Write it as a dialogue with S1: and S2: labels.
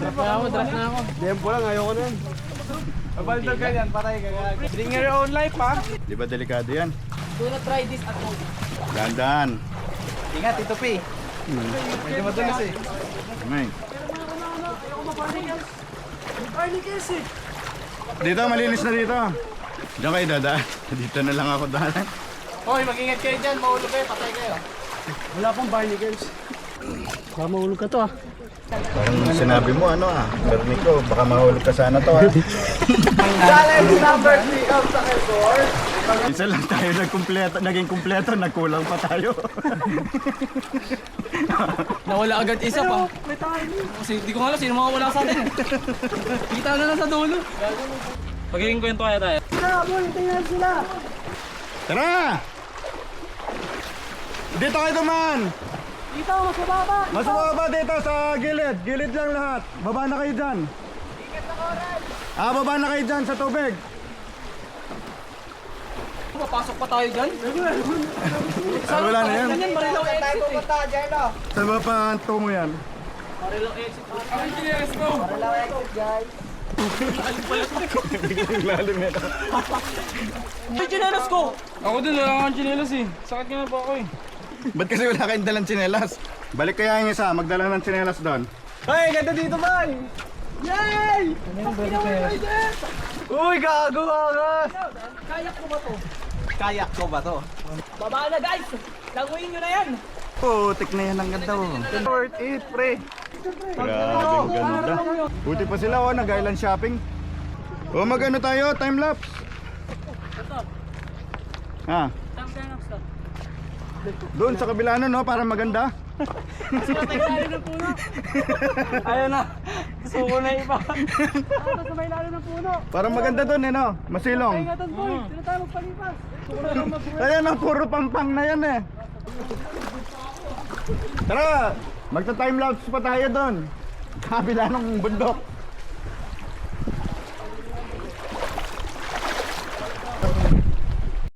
S1: Drop na ako.
S2: Tempo lang, ayoko na yan. Mabaldog ka yan, patay ka. Bring your own life, ha?
S3: Di ba delikado yan?
S1: Do not try this at home.
S3: Dahan-dahan.
S2: Ingat, Tito P. Medyo madulas eh.
S3: May.
S1: Barnacles eh.
S3: Dito, malinis na dito. Diyan kayo dadaan. Dito na lang ako dadaan.
S2: Hoy, mag-ingat kayo dyan. Mahulog kayo, patay kayo. Wala pong barnacles.
S1: Baka mahulog ka to ah.
S3: Parang sinabi mo ano Bernie ko, baka mahulog ka sana to
S2: Challenge number 3 of sa Quezon.
S3: Isa lang tayo naging kumpleto, nagkulang pa tayo.
S1: Nawala agad isa pa. Kasi hindi ko alam sino mga wala sa atin eh. Kita na lang sa dulo. Pagiging kwento kaya tayo.
S3: Tara! Dito kayo duman!
S1: Dito, mas mababa.
S3: Mas mababa dito sa gilid. Gilid lang lahat. Baba na kayo dyan. Baba na kayo dyan sa tubig.
S1: Papasok pa tayo dyan.
S3: Wala na yan.
S1: Ganyan, Marilaw exit eh.
S3: Saan ba pa ang tungo yan?
S1: Marilaw exit.
S3: Lalim yan.
S1: Ay, chinelas ko.
S2: Ako din, wala kang chinelas eh. Sakit nga na po ako eh.
S3: Ba't kasi wala kayong dalang tsinelas? Balik kaya yung isa, magdala ng tsinelas doon.
S2: Hey, ganda dito, man! Yay! Uy, gago ka!
S1: Kayak ko ba to?
S2: Kayak ko ba to?
S1: Baba na guys. Languin nyo na yan.
S3: Putik na yan ang ganda
S2: Worth it, pre.
S3: Grabe ang ganda. Buti pa sila nag-island shopping. Mag-ano tayo, time lapse. Ha? Doon sa kabila no, para maganda.
S1: Ayun na. Gusto ko na iba. Sa may lalo ng puno.
S3: Para maganda doon no, masilong.
S1: Ingatan boy. Sino tayo magpalipas?
S3: Ayan puro pampang na yan eh. Tara, magta-time lapse pa tayo doon. Kabila ng bundok.